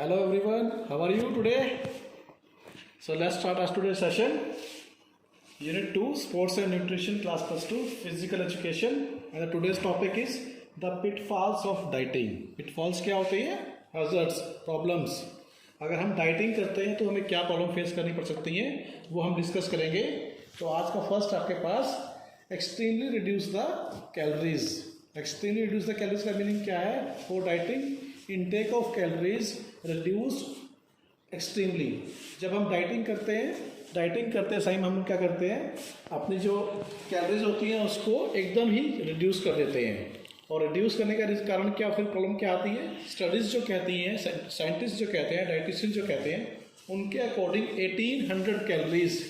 Hello everyone, how are you today? So let's start our today's session. Unit 2, Sports and Nutrition, Class Plus 2, Physical Education. And today's topic is the pitfalls of dieting. Pitfalls क्या होते हैं? Hazards, problems. अगर हम dieting करते हैं तो हमें क्या प्रॉब्लम फेस करनी पड़ सकती हैं वो हम डिस्कस करेंगे. तो आज का फर्स्ट आपके पास extremely reduce the calories. Extremely reduce the calories का मीनिंग क्या है? For dieting intake of calories reduced extremely. जब हम डाइटिंग करते हैं सही में हम क्या करते हैं, अपनी जो कैलोरीज होती हैं उसको एकदम ही रिड्यूस कर देते हैं. और रिड्यूस करने का कारण क्या, फिर प्रॉब्लम क्या आती है? स्टडीज़ जो कहती हैं, साइंटिस्ट जो कहते हैं, डाइटिशियन जो कहते हैं, उनके अकॉर्डिंग 1800 कैलोरीज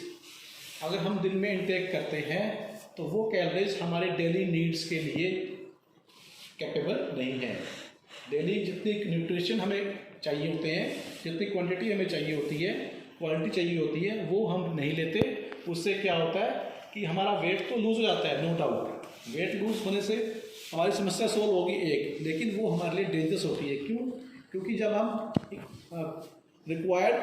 अगर हम दिन में इनटेक करते हैं तो वो कैलोरीज हमारे डेली नीड्स के लिए कैपेबल नहीं है. डेली जितनी न्यूट्रिशन हमें चाहिए होते हैं, जितनी क्वांटिटी हमें चाहिए होती है, क्वालिटी चाहिए होती है, वो हम नहीं लेते. उससे क्या होता है कि हमारा वेट तो लूज़ हो जाता है, नो डाउट. वेट लूज़ होने से हमारी समस्या सोल्व होगी एक, लेकिन वो हमारे लिए डेंजरस होती है. क्यों? क्योंकि जब हम रिक्वायर्ड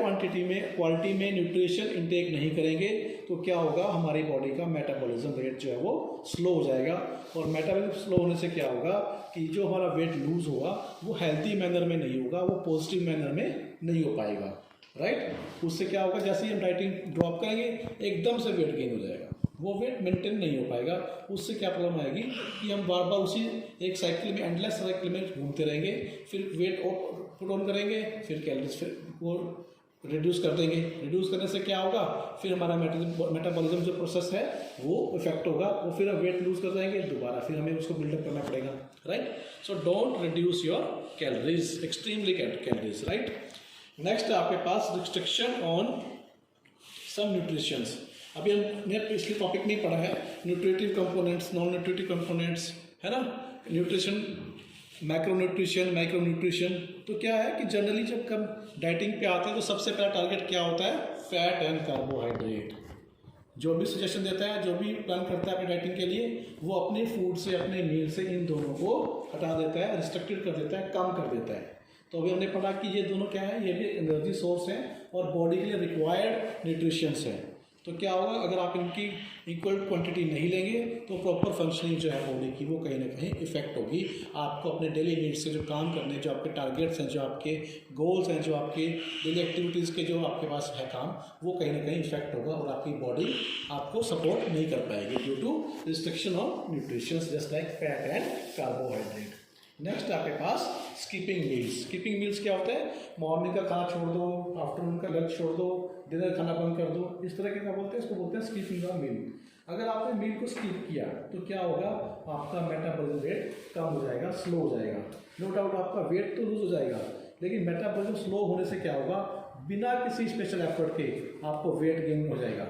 क्वालिटी में न्यूट्रिशन इनटेक नहीं करेंगे तो क्या होगा, हमारी बॉडी का मेटाबॉलिज्म रेट जो है वो स्लो हो जाएगा. और मेटाबॉलिज्म स्लो होने से क्या होगा कि जो हमारा वेट लूज़ होगा वो हेल्थी मैनर में नहीं होगा, वो पॉजिटिव मैनर में नहीं हो पाएगा. राइट. उससे क्या होगा, जैसे ही हम डाइटिंग ड्रॉप करेंगे एकदम से वेट गेन हो जाएगा, वो वेट मेंटेन नहीं हो पाएगा. उससे क्या प्रॉब्लम आएगी कि हम बार बार उसी एक साइकिल में, एंडलेस साइकिल में घूमते रहेंगे. फिर वेट पुट ऑन करेंगे, फिर कैलोरीज फिर वो रिड्यूस कर देंगे. रिड्यूस करने से क्या होगा, फिर हमारा मेटाबॉलिज्म जो प्रोसेस है वो इफेक्ट होगा, वो फिर वेट लूज कर जाएंगे दोबारा, फिर हमें उसको बिल्डअप करना पड़ेगा. Right. So don't reduce your calories, extremely calories. Right. Next आपके पास रिस्ट्रिक्शन ऑन सम न्यूट्रिशंस. अभी हमने पिछले टॉपिक में पढ़ा है nutritive components, non nutritive components, है ना. Nutrition, macro nutrition. तो क्या है कि जनरली जब हम डाइटिंग पे आते हैं तो सबसे पहला टारगेट क्या होता है? Fat and carbohydrate. जो भी सजेशन देता है, जो भी प्लान करता है अपनी डाइटिंग के लिए, वो अपने फूड से, अपने मील से इन दोनों को हटा देता है, रिस्ट्रिक्टेड कर देता है, कम कर देता है. तो अभी हमने पढ़ा कि ये दोनों क्या है, ये भी एनर्जी सोर्स हैं और बॉडी के लिए रिक्वायर्ड न्यूट्रिशंस हैं. तो क्या होगा, अगर आप इनकी इक्वल क्वांटिटी नहीं लेंगे तो प्रॉपर फंक्शनिंग जो है बॉडी की वो कहीं ना कहीं इफेक्ट होगी. आपको अपने डेली नीड्स से जो काम करने, जो आपके टारगेट्स हैं, जो आपके गोल्स हैं, जो आपके डेली एक्टिविटीज़ के जो आपके पास है काम, वो कहीं ना कहीं इफेक्ट होगा और आपकी बॉडी आपको सपोर्ट नहीं कर पाएगी due to restriction of nutrition just like fat and carbohydrate. Next आपके पास स्किपिंग मील्स. स्किपिंग मील्स क्या होता है? मॉर्निंग का खाना छोड़ दो, आफ्टरनून का लंच छोड़ दो, डिनर खाना बंद कर दो, इस तरह के क्या बोलते हैं, इसको बोलते हैं स्किपिंग ऑफ मील. अगर आपने मील को स्किप किया तो क्या होगा, आपका मेटाबॉलिज्म रेट कम हो जाएगा, स्लो हो जाएगा. नो डाउट आपका वेट तो लूज हो जाएगा, लेकिन मेटाबॉलिज्म स्लो होने से क्या होगा, बिना किसी स्पेशल एफर्ट के आपको वेट गेन हो जाएगा.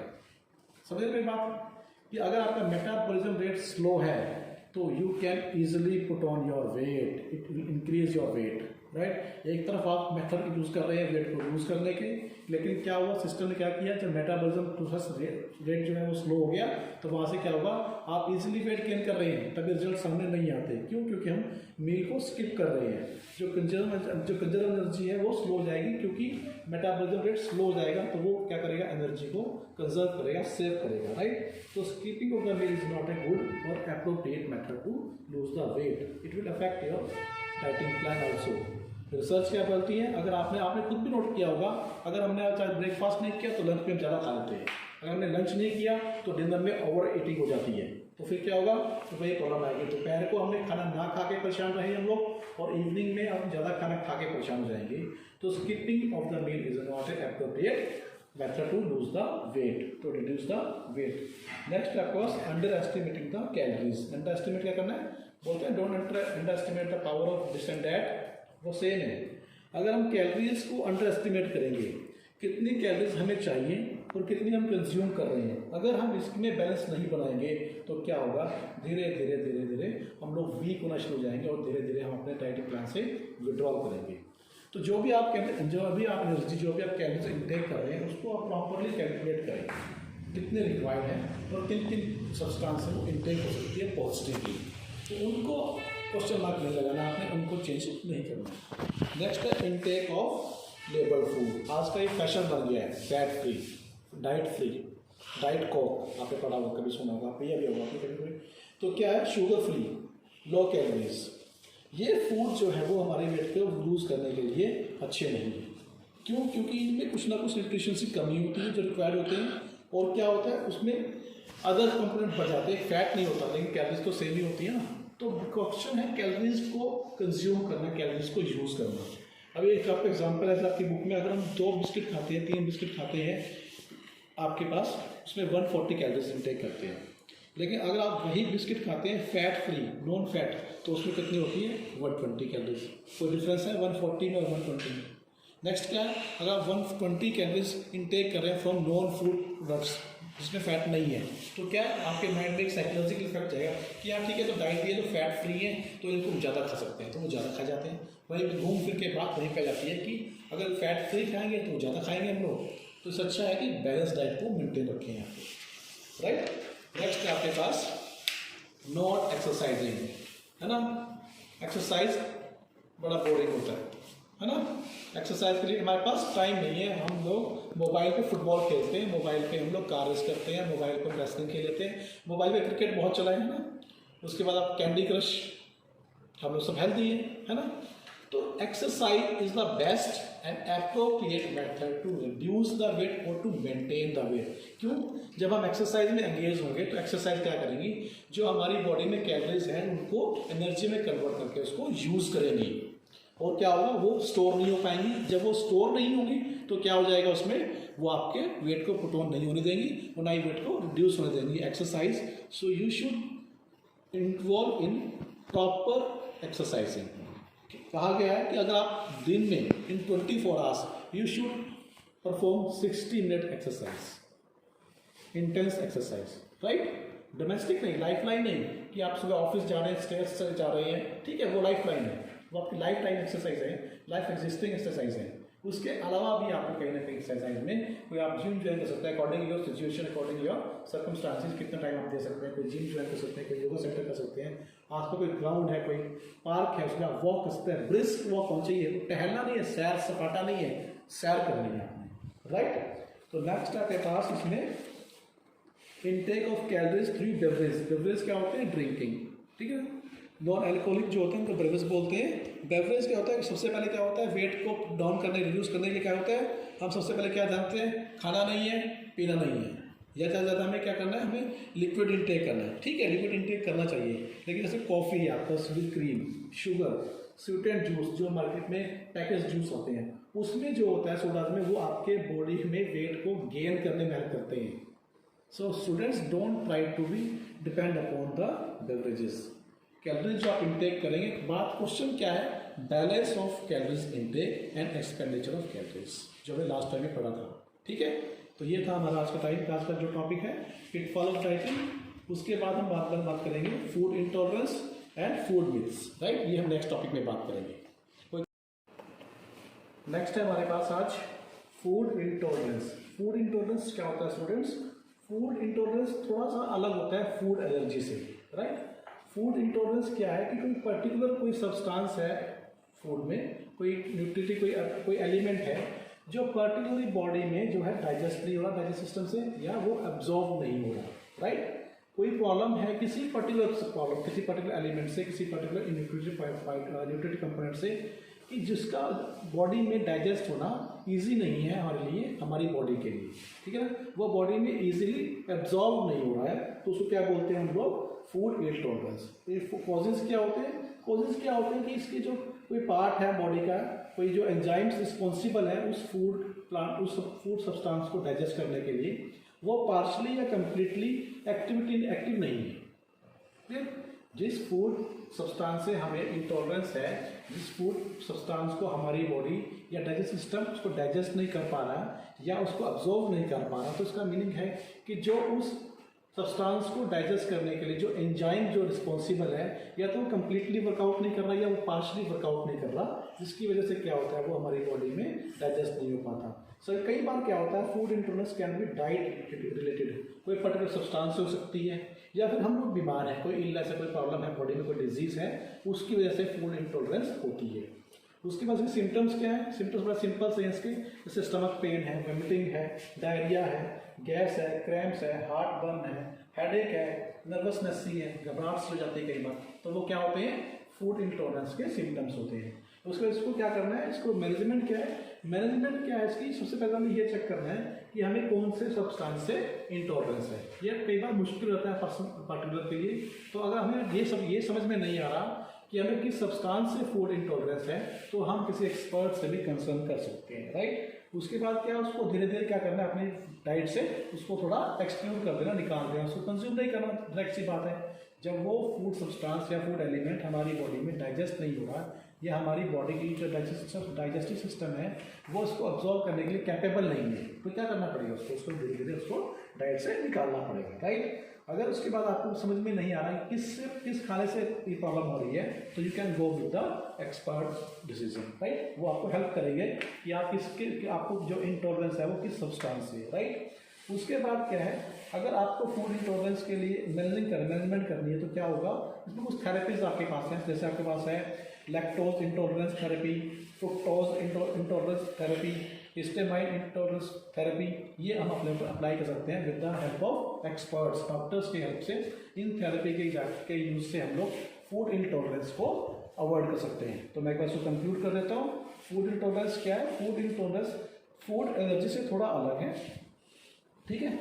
समझ मेरी बात कि अगर आपका मेटाबॉलिज्म रेट स्लो है तो you can easily put on your weight, it will increase your weight. Right. एक तरफ आप मेथड यूज़ कर रहे हैं वेट को लूज़ करने के, लेकिन क्या हुआ, सिस्टम ने क्या किया, जब मेटाबॉलिज्म प्रोसेस रेट जो है वो स्लो हो गया तो वहाँ से क्या होगा, आप इजीली वेट गेन कर रहे हैं, तभी रिजल्ट सामने नहीं आते. क्यों? क्योंकि हम मील को स्किप कर रहे हैं. जो कंजर्व एनर्जी है वो स्लो हो जाएगी, क्योंकि मेटाबॉलिज्म रेट स्लो हो जाएगा तो वो क्या करेगा, एनर्जी को कंजर्व करेगा, सेव करेगा. राइट. तो skipping of the meal is not a good और appropriate method to lose the weight. It will affect your dieting plan also. Research क्या बोलती है, अगर आपने खुद भी नोट किया होगा, अगर हमने चाहे ब्रेकफास्ट नहीं किया तो लंच में हम ज़्यादा खा लेते हैं, अगर हमने लंच नहीं किया तो डिनर में ओवर ईटिंग हो जाती है. तो फिर क्या होगा, तो वही प्रॉब्लम आएगी. दोपहर को हमने खाना ना खा के परेशान रहे हम लोग, और इवनिंग में हम ज़्यादा खाना खा के परेशान हो जाएंगे. तो skipping of the meal is not a appropriate method to lose the weight, to reduce the weight. Next of course underestimating the calories. Underestimate क्या करना है, बोलते हैं don't underestimate the power of this and that. वो same है. अगर हम calories को अंडर एस्टिमेट करेंगे, कितनी कैलोरीज हमें चाहिए और कितनी हम कंज्यूम कर रहे हैं, अगर हम इसमें बैलेंस नहीं बनाएंगे तो क्या होगा, धीरे धीरे हम लोग वीक होना शुरू हो जाएंगे और धीरे धीरे हम अपने डाइटिंग प्लान से विड्रॉल करेंगे. तो जो भी आप एनर्जी, जो भी आप कैलोरीज इंटेक कर रहे हैं उसको आप प्रॉपरली कैलकुलेट करें, कितने रिक्वायर्ड हैं और किन किन सब्सटेंस वो इंटेक हो सकती है पॉजिटिवली. तो उनको क्वेश्चन मार्क नहीं लगाना आपने, उनको चेंज नहीं करना. नेक्स्ट है इनटेक ऑफ लेबल फूड। आज का ये फैशन बन गया है, फैट फ्री, डाइट कोक आपने पढ़ा होगा, कभी सुना होगा, पिया भी होगा आपने कभी। तो क्या है, शुगर फ्री, लो कैलोरीज। ये फूड जो है वो हमारे वेट को लूज़ करने के लिए अच्छे नहीं है। क्यों? क्योंकि इनमें कुछ ना कुछ न्यूट्रिशन की कमी होती है जो रिक्वायर्ड होते हैं, और क्या होता है उसमें अदर कंपोनेंट बढ़ जाते हैं। फैट नहीं होता लेकिन कैलोरीज तो सेम ही होती है ना। तो क्वेश्चन है कैलोरीज को कंज्यूम करना, कैलोरीज को यूज़ करना। अभी एक आपका एग्जाम्पल है आपकी बुक में, अगर हम 2 बिस्किट खाते हैं, 3 बिस्किट खाते हैं आपके पास, उसमें 140 कैलोरीज इंटेक करते हैं। लेकिन अगर आप वही बिस्किट खाते हैं फैट फ्री, नॉन फैट, तो उसमें कितनी होती है, 120 कैलोरीज। कोई डिफरेंस है 140 में और 120 में। नेक्स्ट क्या है, अगर आप 120 कैलोरीज इंटेक कर रहे हैं फ्रॉम नॉन फूड प्रोडक्ट्स जिसमें फैट नहीं है, तो क्या आपके माइंड में एक साइकोलॉजिकल इफेक्ट जाएगा कि यार ठीक है, तो डाइट ये तो फैट फ्री है तो इनको ज़्यादा खा सकते हैं, तो वो ज़्यादा खा जाते हैं। वही घूम फिर के बात वहीं पे जाती है कि अगर फैट फ्री खाएंगे तो ज़्यादा खाएंगे हम लोग। तो इससे अच्छा है कि बैलेंस डाइट को मेंटेन रखें यहाँ पे, राइट। नेक्स्ट है आपके पास नॉट एक्सरसाइजिंग, है ना। एक्सरसाइज बड़ा बोरिंग होता है ना। एक्सरसाइज के लिए हमारे पास टाइम नहीं है। हम लोग मोबाइल पे फुटबॉल खेलते हैं, मोबाइल पे हम लोग कार रेस करते हैं, मोबाइल पे रेसलिंग खेल लेते हैं, मोबाइल पे क्रिकेट बहुत चला है ना। उसके बाद आप कैंडी क्रश, हम लोग सब हेल्दी है ना। तो exercise is the best and appropriate method to reduce the weight और टू मेंटेन द वेट। क्यों? जब हम एक्सरसाइज में एंगेज होंगे तो एक्सरसाइज क्या करेंगी, जो हमारी बॉडी में कैलोरीज हैं उनको एनर्जी में कन्वर्ट करके उसको यूज करेंगी, और क्या होगा, वो स्टोर नहीं हो पाएंगी। जब वो स्टोर नहीं होगी तो क्या हो जाएगा, उसमें वो आपके वेट को पुट ऑन नहीं होने देंगी और ना ही वेट को रिड्यूस होने देंगी exercise. So you should involve in proper exercising. कहा गया है कि अगर आप दिन में इन 24 hours you should perform 60 minute exercise, intense exercise, right. Domestic नहीं, लाइफ लाइन नहीं कि आप सुबह ऑफिस जा रहे हैं, स्टेयर्स से जा रहे हैं, ठीक है, वो लाइफ लाइन है, वो आपकी लाइफ टाइम एक्सरसाइज है, लाइफ एग्जिस्टिंग एक्सरसाइज है। उसके अलावा भी आपको कहीं ना कहीं एक्सरसाइज में कोई आप जिम ज्वाइन कर सकते हैं according your situation, according your circumstances, कितना टाइम आप दे सकते हैं। कोई जिम ज्वाइन कर सकते हैं, कोई योगा सेंटर कर सकते हैं, आपको कोई ग्राउंड है, कोई पार्क है, उसमें आप वॉक कर सकते हैं। ब्रिस्क वॉक होना चाहिए, टहलना नहीं है, सैर सपाटा नहीं है, सैर करनी है आपने, राइट। तो नेक्स्ट आपके पास इसमें intake of calories through beverage. Beverage क्या होते हैं, ड्रिंकिंग, ठीक है। नॉन एल्कोहलिक जो होते हैं उनको बेवरेज बोलते हैं। बेवरेज क्या होता है, सबसे पहले क्या होता है, वेट को डाउन करने, रिड्यूस करने के लिए क्या होता है, हम सबसे पहले क्या जानते हैं, खाना नहीं है, पीना नहीं है, या ज़्यादा हमें क्या करना है, हमें लिक्विड इंटेक करना है, ठीक है, लिक्विड इंटेक करना चाहिए। लेकिन जैसे कॉफ़ी है आपका with cream, sugar, sweetened juice, जो मार्केट में पैकेज जूस होते हैं, उसमें जो होता है सोडा में, वो आपके बॉडी में वेट को गेन करने में हेल्प करते हैं। So students don't try to be depend upon the beverages. Calories जो आप इंटेक करेंगे, बात क्वेश्चन क्या है, balance of calories intake and expenditure of calories, जो हमने लास्ट टाइम में पढ़ा था, ठीक है। तो ये था हमारा आज का टाइम, आज का जो टॉपिक है पिटफॉल ऑफ डाइटिंग। उसके बाद हम बात करेंगे food intolerance and food myths, right. ये हम नेक्स्ट टॉपिक में बात करेंगे। नेक्स्ट है हमारे पास आज फूड इंटॉलरेंस। फूड इंटॉलरेंस क्या होता है स्टूडेंट्स, फूड इंटॉलरेंस थोड़ा सा अलग होता है फूड एलर्जी से, राइट। फूड इंटॉलरेंस क्या है कि कोई पर्टिकुलर कोई सब्सटेंस है फूड में, कोई न्यूट्रिटिव कोई एलिमेंट है जो पर्टिकुलरली बॉडी में जो है डाइजेस्ट नहीं हो रहा, डाइजेस्ट सिस्टम से, या वो एब्जॉर्ब नहीं हो रहा, राइट। कोई प्रॉब्लम है किसी पर्टिकुलर एलिमेंट से, किसी पर्टिकुलर न्यूट्रिटिव कंपोनेंट से, कि जिसका बॉडी में डाइजेस्ट होना इजी नहीं है हमारे लिए, हमारी बॉडी के लिए, ठीक है ना, वो बॉडी में इजीली एब्जॉर्ब नहीं हो रहा है, तो उसको क्या बोलते हैं हम लोग, फूड इंटॉलरेंस। कॉजेज क्या होते हैं, कॉजेज क्या होते हैं कि इसके जो कोई पार्ट है बॉडी का, कोई जो एंजाइम्स रिस्पॉन्सिबल है उस फूड सब्सटेंस को डाइजेस्ट करने के लिए, वो पार्शली या कंप्लीटली एक्टिव नहीं है, ठीक। जिस फूड सब्सटेंस से हमें इंटॉलरेंस है, जिस फूड सब्सटेंस को हमारी बॉडी या डाइजेस्ट सिस्टम उसको डाइजेस्ट नहीं कर पा रहा या उसको अब्जॉर्व नहीं कर पा रहा, तो इसका मीनिंग है कि जो उस सब्सटेंस को डाइजेस्ट करने के लिए जो एंजाइम जो रिस्पॉन्सिबल है, या तो वो कम्प्लीटली वर्कआउट नहीं कर रहा या वो पार्शली वर्कआउट नहीं कर रहा, जिसकी वजह से क्या होता है, वो हमारी बॉडी में डाइजेस्ट नहीं हो पाता। सो कई बार क्या होता है, food intolerance can be diet related, कोई पर्टिकुलर सब्सटेंस हो सकती है, या फिर हम लोग बीमार हैं, कोई इलनेस है, कोई प्रॉब्लम है बॉडी में, कोई डिजीज़ है, उसकी वजह से फूड इंटॉलरेंस होती है। उसके बाद इसके सिम्टम्स क्या है? सिम्टम्स बड़ा सिंपल से हैं इसके, जैसे स्टमक पेन है, वोमिटिंग है, डायरिया है, गैस है, क्रैम्प्स है, हार्ट बर्न है, हेडेक है, नर्वसनेस सी है, घबराहट हो जाती है कई बार, तो वो क्या होते हैं? फूड इंटॉलरेंस के सिम्टम्स होते हैं। उसके बाद इसको क्या करना है? इसको मैनेजमेंट क्या है? मैनेजमेंट क्या है इसकी? सबसे पहले हमें ये चेक करना है कि हमें कौन से सब्सटेंस से इंटॉलरेंस है। ये कई बार मुश्किल होता है पर्टिकुलर के लिए, तो अगर हमें ये समझ में नहीं आ रहा कि हमें किस सब्सटेंस से फूड इंटॉलरेंस है, तो हम किसी एक्सपर्ट से भी कंसर्न कर सकते हैं, राइट। उसके बाद क्या, उसको धीरे धीरे क्या करना है, अपनी डाइट से उसको थोड़ा एक्सक्लूड कर देना, निकाल देना, उसको कंज्यूम नहीं करना, डायरेक्ट सी बात है। जब वो फूड सब्सटेंस या फूड एलिमेंट हमारी बॉडी में डाइजेस्ट नहीं हो रहा, या हमारी बॉडी की जो डाइजेस्टिव सिस्टम है वो उसको अब्जॉर्व करने के लिए कैपेबल नहीं है, तो क्या करना पड़ेगा? उसको धीरे धीरे उसको डाइट से निकालना पड़ेगा, राइट। अगर उसके बाद आपको समझ में नहीं आ रहा है किस खाने से ये प्रॉब्लम हो रही है, तो you can go with the expert decision, right. वो आपको हेल्प करेंगे कि आपको जो इंटॉलरेंस है वो किस सब्सटेंस से है, राइट। उसके बाद क्या है, अगर आपको फूड इंटॉलरेंस के लिए मैनेजमेंट करनी है, तो क्या होगा? इसमें कुछ थेरेपीज आपके पास हैं, जैसे आपके पास है lactose intolerance therapy, fructose intolerance therapy, histamine intolerance therapy. ये हम अपने ऊपर अप्लाई कर सकते हैं with the help of experts, doctors की हेल्प से। इन थेरेपी के यूज से हम लोग फूड इंटॉलरेंस को अवॉइड कर सकते हैं। तो मैं एक बार इसको कंक्लूड कर देता हूँ। फूड इंटॉलरेंस क्या है? फूड इंटॉलरेंस फूड एलर्जी से थोड़ा अलग है, ठीक है।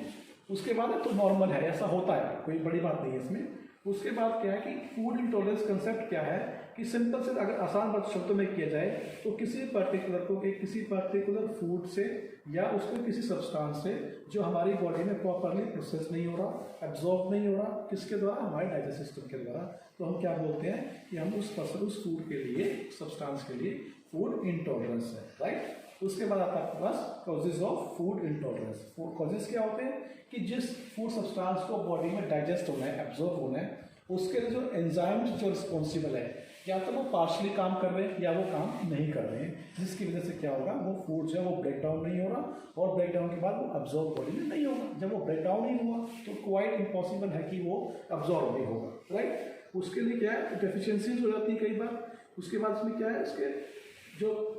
उसके बाद तो नॉर्मल है, ऐसा होता है, कोई बड़ी बात नहीं है इसमें। उसके बाद क्या है कि फूड इंटॉलरेंस कंसेप्ट क्या है कि सिंपल से अगर आसान बात शब्दों में किया जाए, तो किसी पर्टिकुलर फूड से या उसको किसी सब्सटेंस से जो हमारी बॉडी में प्रॉपरली प्रोसेस नहीं हो रहा, एब्जॉर्ब नहीं हो रहा, किसके द्वारा? हमारे डाइजेस्टिव सिस्टम के द्वारा, तो हम क्या बोलते हैं कि हम उस फूड के लिए, सब्सटेंस के लिए फूड इंटॉलरेंस है, राइट। उसके बाद आता है आपके पास causes of food intolerance. Causes क्या होते हैं कि जिस फूड सब्सटेंस को बॉडी में डाइजेस्ट होना है, एब्जॉर्ब होना है, उसके लिए जो एंजाइम्स जो रिस्पॉन्सिबल है, या तो वो पार्शली काम कर रहे हैं या वो काम नहीं कर रहे हैं, जिसकी वजह से क्या होगा, वो फूड जो है वो ब्रेक डाउन नहीं हो रहा, और ब्रेक डाउन के बाद वो अब्जॉर्ब बॉडी में नहीं होगा। जब वो ब्रेक डाउन नहीं हुआ तो क्वाइट इम्पॉसिबल है कि वो अब्जॉर्ब नहीं होगा, राइट। उसके लिए क्या है, डेफिशिएंसीज हो जाती है कई बार। उसके बाद इसमें क्या है, इसके जो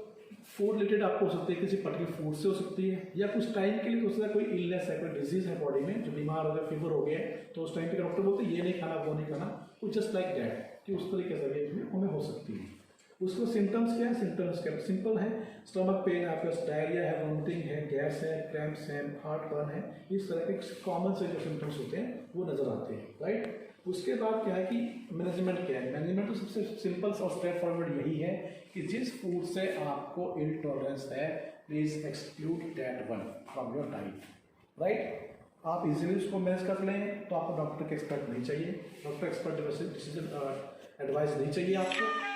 फूड रिलेटेड आपको हो सकती है, किसी पर्टिकुलर फूड से हो सकती है, या कुछ टाइम के लिए हो सकता है कोई इलनेस है, कोई डिजीज है बॉडी में, जो बीमार हो गया, फीवर हो गया है, तो उस टाइम पे डॉक्टर बोलते हैं ये नहीं खाना, वो नहीं खाना, कुछ जस्ट लाइक दैट, कि उस तरीके से भी हमें हो सकती है। उसको सिम्टम्स क्या है? सिम्टम्स क्या सिंपल है, स्टमक पेन है, आपके पास डायरिया है, वोमिटिंग है, गैस है, क्रैम्प्स है, हार्ट बर्न है, इस तरह के कॉमन से जो सिम्टम्स होते हैं वो नजर आते हैं, राइट। उसके बाद क्या है कि मैनेजमेंट क्या है? मैनेजमेंट तो सबसे सिंपल और स्ट्रेट फॉरवर्ड यही है कि जिस फूड से आपको इंटॉलरेंस है, please exclude that one from your diet, right. आप इजीली उसको मैनेज कर लें, तो आपको डॉक्टर के एक्सपर्ट नहीं चाहिए, डॉक्टर एक्सपर्ट डिसीजन एडवाइस नहीं चाहिए आपको।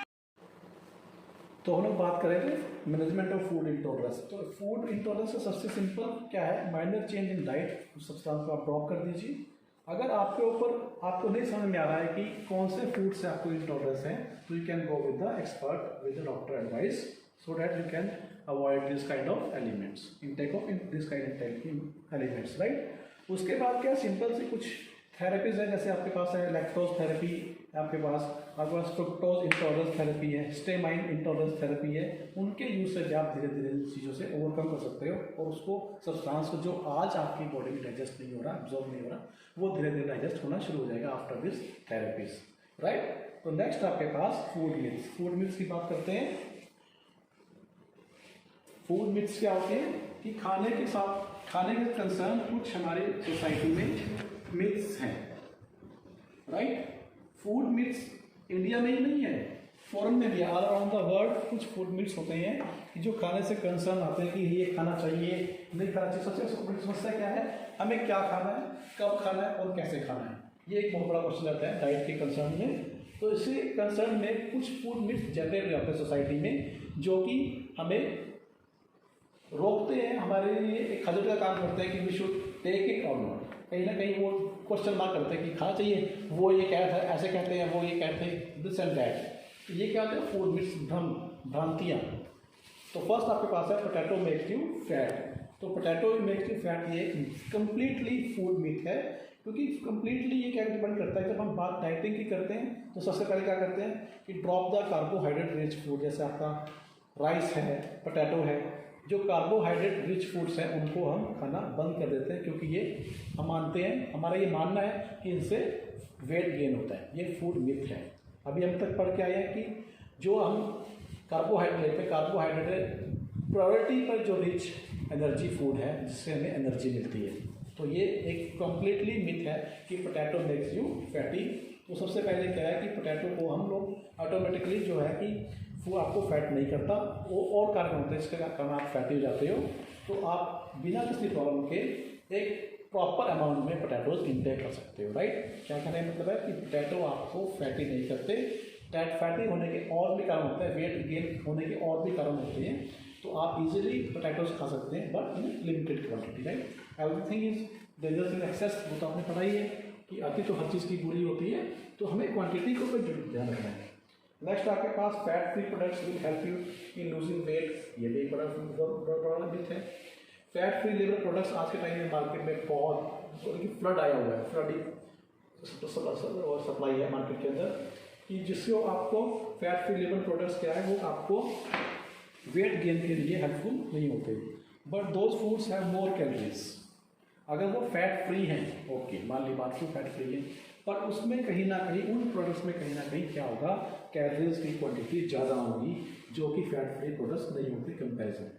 तो हम लोग बात करेंगे मैनेजमेंट ऑफ फूड इंटॉलरेंस। तो फूड इंटॉलरेंस का सबसे सिंपल क्या है? माइनर चेंज इन डाइट, उस सब्सटेंस को आप ड्रॉप कर दीजिए। अगर आपके ऊपर आपको नहीं समझ में आ रहा है कि कौन से फूड से आपको इंटॉलरेंस है, तो you can go with the expert, with the doctor advice, so that you can avoid this kind of elements, intake of this kind of elements, right. उसके बाद क्या, सिंपल सी कुछ थेरेपीज है, जैसे आपके पास है लैक्टोज थेरेपी, आपके पास फ्रुक्टोज इंटॉलरेंस थेरेपी है, हिस्टामाइन इंटॉलरेंस थेरेपी है। उनके यूज से आप धीरे धीरे चीज़ों से ओवरकम कर सकते हो, और उसको सब्सटेंस को जो आज आपकी बॉडी में डाइजेस्ट नहीं हो रहा, एब्जॉर्ब नहीं हो रहा, वो धीरे धीरे डाइजेस्ट होना शुरू हो जाएगा आफ्टर दिस थेरेपीज, राइट। तो नेक्स्ट आपके पास फूड मिथ्स। फूड मिथ्स की बात करते हैं। फूड मिथ्स क्या होते हैं कि खाने के कंसर्न कुछ हमारी सोसाइटी में मिथ्स हैं, राइट। फूड मिथ्स इंडिया में ही नहीं है, फॉरेन में भी, ऑल अराउंड द वर्ल्ड कुछ फूड मिथ्स होते हैं कि जो खाने से कंसर्न आते हैं कि ये खाना चाहिए, नहीं खाना चाहिए। सबसे बड़ी समस्या क्या है, हमें क्या खाना है, कब खाना है और कैसे खाना है, ये एक बहुत बड़ा क्वेश्चन रहता है डाइट के कंसर्न में। तो इसी कंसर्न में कुछ फूड मिथ्स जनरेट हो जाते हैं सोसाइटी में, जो कि हमें रोकते हैं, हमारे लिए एक खजूर का काम करते हैं कि वी शुड टेक इट और नॉट। कहीं ना कहीं वो क्वेश्चन मार्क करते हैं कि खाना चाहिए, वो ये कहता है, ऐसे कहते हैं, वो ये कहते हैं, दिस एंड दैट। ये क्या होता है? फूड मिथ्स, भ्रांतियाँ। तो फर्स्ट आपके पास है पोटैटो मेक्स यू फैट। तो पोटैटो मेक्स यू फैट ये कंप्लीटली फूड मिथ है, क्योंकि कंप्लीटली ये क्या डिपेंड करता है, जब हम बात डाइटिंग की करते हैं तो सबसे पहले क्या करते हैं कि drop the carbohydrate rich food, जैसे आपका राइस है, पोटैटो है, जो कार्बोहाइड्रेट रिच फूड्स हैं उनको हम खाना बंद कर देते हैं, क्योंकि ये हम मानते हैं, हमारा ये मानना है कि इनसे वेट गेन होता है। ये फूड मिथ है। अभी हम तक पढ़ के आए हैं कि जो हम कार्बोहाइड्रेट लेते हैं, कार्बोहाइड्रेट प्रायोरिटी पर जो रिच एनर्जी फूड है जिससे हमें एनर्जी मिलती है। तो ये एक कम्प्लीटली मिथ है कि पोटैटो मेक्स यू फैटी। तो सबसे पहले क्या है कि पोटैटो को हम लोग ऑटोमेटिकली जो है कि वो आपको फैट नहीं करता, वो और कारण होते हैं जिसके कारण आप फैटी हो जाते हो। तो आप बिना किसी प्रॉब्लम के एक प्रॉपर अमाउंट में पोटैटोज इंटेक कर सकते हो, राइट। क्या कहने का मतलब है कि पोटैटो आपको फैटी नहीं करते। फैटी होने के और भी कारण होते हैं, वेट गेन होने के और भी कारण होते हैं। तो आप इजीली पोटैटोज खा सकते हैं, but in limited quantity, right. Everything is dangerous in excess, वो तो आपने पढ़ा ही है कि अति तो हर चीज़ की बुरी होती है। तो हमें क्वांटिटी को भी ध्यान रखना है। नेक्स्ट आपके पास fat free products will help you in losing weight. ये भी एक बड़ा मिथ है। फैट फ्री लेबर प्रोडक्ट्स आज के टाइम में मार्केट में बहुत फ्लड आया हुआ है, फ्लड और सप्लाई है मार्केट के अंदर, कि जिससे आपको फैट फ्री लेबर प्रोडक्ट्स क्या है वो आपको वेट गेन के लिए हेल्पफुल नहीं होते। But those foods have more calories. अगर वो फैट फ्री हैं, ओके, मान ली बात क्यों फैट फ्री है, पर उसमें कहीं ना कहीं उन प्रोडक्ट्स में कहीं ना कहीं क्या होगा, कैलोरीज की क्वांटिटी ज़्यादा होगी, जो कि फैट फ्री प्रोडक्ट्स नहीं होती कंपैरिजन,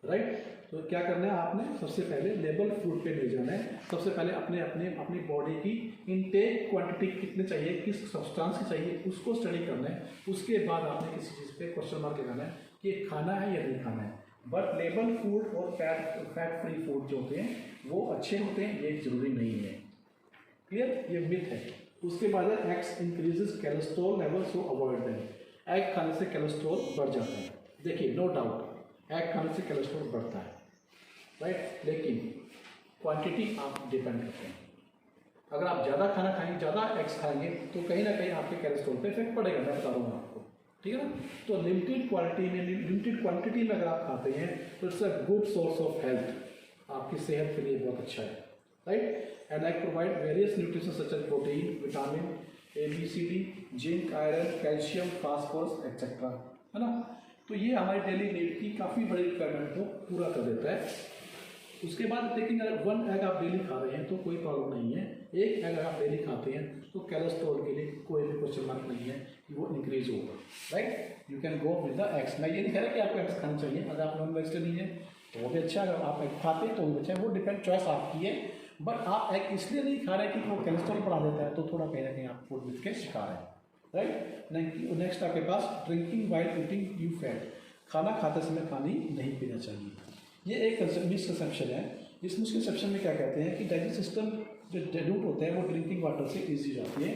राइट। तो क्या करना है आपने, सबसे पहले लेबल फूड पे ले जाना है। सबसे पहले अपनी बॉडी की इनटेक क्वांटिटी कितनी चाहिए, किस सब्सटेंस की चाहिए, उसको स्टडी करना है। उसके बाद आपने किसी चीज़ पे क्वेश्चन मार्क लगाना है कि खाना है या नहीं खाना है। बट लेबल फूड और फैट फ्री फूड जो होते हैं वो अच्छे होते हैं, ये जरूरी नहीं है। क्लियर, ये मिथ है। उसके बाद एग्स इंक्रीजेस कोलेस्ट्रॉल लेवल, सो अवॉइड देम। एग खाने से कोलेस्ट्रॉल बढ़ जाता है। देखिए, नो डाउट एग खाने से कोलेस्ट्रॉल बढ़ता है, राइट, लेकिन क्वांटिटी आप डिपेंड करते हैं। अगर आप ज़्यादा खाना खाएंगे, ज़्यादा एग्स खाएंगे, तो कहीं ना कहीं आपके कोलेस्ट्रॉल पे इफेक्ट पड़ेगा, मैं बता दूँगा आपको, ठीक है ना। तो लिमिटेड क्वांटिटी में अगर आप खाते हैं तो it's a good source of health, आपकी सेहत के लिए बहुत अच्छा है, right. And egg provide various nutrition such as protein, vitamin A, B, C, D, zinc, iron, calcium, phosphorus etcetera, है ना। तो ये हमारी डेली नीड की काफ़ी बड़ी रिक्वायरमेंट को पूरा कर देता है। उसके बाद लेकिन अगर 1 एग आप डेली खा रहे हैं तो कोई प्रॉब्लम नहीं है। 1 एग आप डेली खाते हैं तो कोलेस्ट्रॉल के लिए कोई भी क्वेश्चन मार्क नहीं है कि वो इंक्रीज होगा, right. You can go with the eggs. मैं ये नहीं कह रहा कि आपको एग्स खाना चाहिए, अगर आप नॉन वेजिटेरियन हैं तो वो भी अच्छा, अगर आप एग खाते हैं तो वो अच्छा है, वो डिपेंड, चॉइस आपकी है। बट आप एग इसलिए नहीं खा रहे कि वो कोलेस्ट्रॉल बढ़ा देता है, तो थोड़ा कहीं ना कहीं आप फूड मिथ के शिकार हैं, राइट। नेक्स्ट आपके पास drinking while eating you fat. खाना खाते समय पानी नहीं पीना चाहिए। ये एक मिसकंसेप्शन है। इस मिसकंसेप्शन में क्या कहते हैं कि डाइजेस्ट सिस्टम जो डाइल्यूट होते हैं वो ड्रिंकिंग वाटर से ईजी जाती है,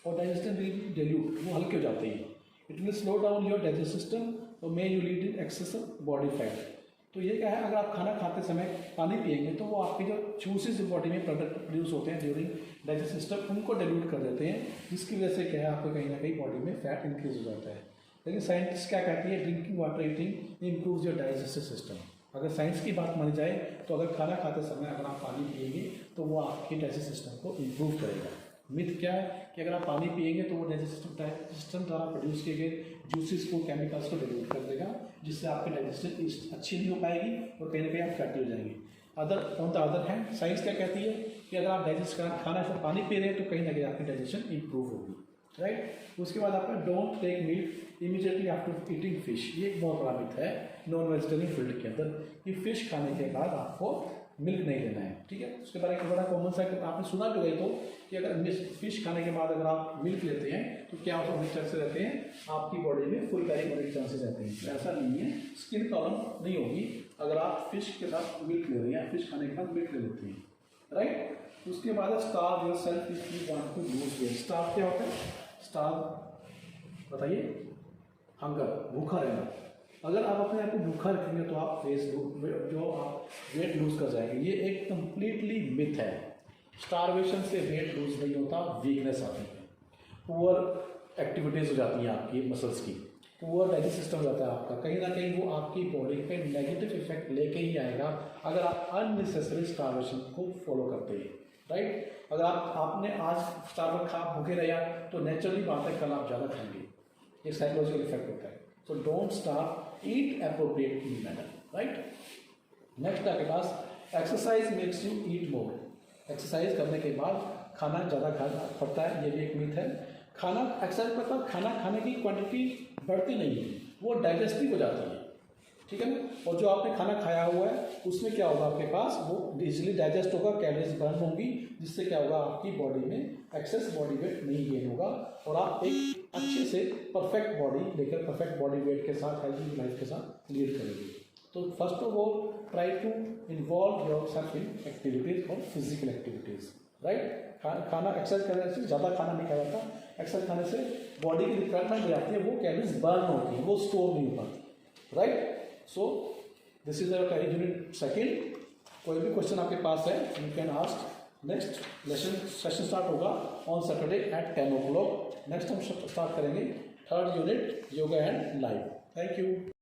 और डाइजेस्टिव डाइल्यूट वो हल्के हो जाते हैं। It will slow down your digest system और may you lead in excessive body fat. तो ये क्या है, अगर आप खाना खाते समय पानी पिएंगे तो वो आपके जो जूसेस बॉडी में प्रोड्यूस होते हैं ड्यूरिंग डाइजेस्ट सिस्टम, उनको डाइल्यूट कर देते हैं, जिसकी वजह से क्या है, आपको कहीं ना कहीं बॉडी में फैट इंक्रीज हो जाता है। लेकिन साइंटिस्ट क्या कहती है, drinking water eating improves your digestive system. अगर साइंस की बात मानी जाए तो अगर खाना खाते समय अगर आप पानी पिएंगे तो वो आपके डाइजेस्टिव सिस्टम को इम्प्रूव करेगा। मिथ क्या है कि अगर आप पानी पिएंगे तो वो डाइजेस्टिव सिस्टम द्वारा प्रोड्यूस किए गए जूसेस को, केमिकल्स को डाइल्यूट कर देगा, जिससे आपकी डाइजेस्टिव अच्छी नहीं हो पाएगी और कहीं ना कहीं आप फैटी हो जाएंगे। On the other hand science क्या कहती है कि अगर आप डाइजेस्ट खाना से पानी पी रहे हैं तो कहीं ना कहीं आपकी डाइजेशन इम्प्रूव होगी, राइट। उसके बाद आपका don't take meat immediately after eating fish. ये एक बहुत बड़ा मिथ है नॉन वेजिटेरियन फील्ड के अंदर कि फिश खाने के बाद आपको मिल्क नहीं लेना है, ठीक है। उसके बाद एक बड़ा कॉमन सा आपने सुना भी गई तो कि अगर फिश खाने के बाद अगर आप मिल्क लेते हैं तो क्या होने चांसेस रहते हैं, आपकी बॉडी में फुल कैरी होने के चांसेस रहते हैं। ऐसा नहीं है, स्किन प्रॉब्लम नहीं होगी अगर आप फिश के साथ मिल्क ले रहे हैं, फिश खाने के बाद मिल्क ले लेते हैं, राइट। उसके बाद starve yourself if you want to lose weight. Starve क्या होता है, स्टार्व बताइए, हंगर, भूखा रहना। अगर आप अपने आप को भूखा रखेंगे तो आप वेट लूज कर जाएंगे। ये एक कंप्लीटली मिथ है। स्टारवेशन से वेट लूज नहीं होता, वीकनेस आती है, पुअर एक्टिविटीज़ हो जाती हैं आपकी मसल्स की, पुअर डाइजेस्ट सिस्टम हो जाता है आपका, कहीं ना कहीं वो आपकी बॉडी पे नेगेटिव इफेक्ट लेके ही आएगा अगर आप अननेसेसरी स्टारवेशन को फॉलो करते हैं, राइट। अगर आपने आज स्टारवेशन खा भूखे रहा तो नेचुरली बात है कल आप ज़्यादा खाएंगे, ये साइकोलॉजिकल इफेक्ट होता है। So don't stop, eat appropriate in manner, right? Next आपके पास exercise makes you eat more. Exercise करने के बाद खाना ज़्यादा खाना पड़ता है, ये भी एक मिथ है। खाना एक्सरसाइज करता है, खाना खाने की क्वांटिटी बढ़ती नहीं है, वो डाइजेस्टिव हो जाती है, ठीक है ना। और जो आपने खाना खाया हुआ है उसमें क्या होगा, आपके पास वो इजीली डाइजेस्ट होगा, कैलोरीज बर्न होंगी, जिससे क्या होगा, आपकी बॉडी में एक्सेस बॉडी वेट नहीं गेन होगा और आप एक अच्छे से परफेक्ट बॉडी लेकर परफेक्ट बॉडी वेट के साथ हेल्थी लाइफ के साथ लीड करेंगे। तो first of all try to involve yourself in activities और फिजिकल एक्टिविटीज, राइट। खाना एक्सरसाइज करने से ज़्यादा खाना नहीं खाया जाता, एक्सरसाइज खाने से बॉडी की रिक्वायरमेंट हो जाती है, वो कैलोरीज बर्न होती है, वो स्टोर नहीं हो पाती, right. So this is our unit second. कोई भी क्वेश्चन आपके पास है you can ask. Next session start होगा on Saturday at 10 o'clock। Next हम स्टार्ट करेंगे third unit yoga and life. Thank you.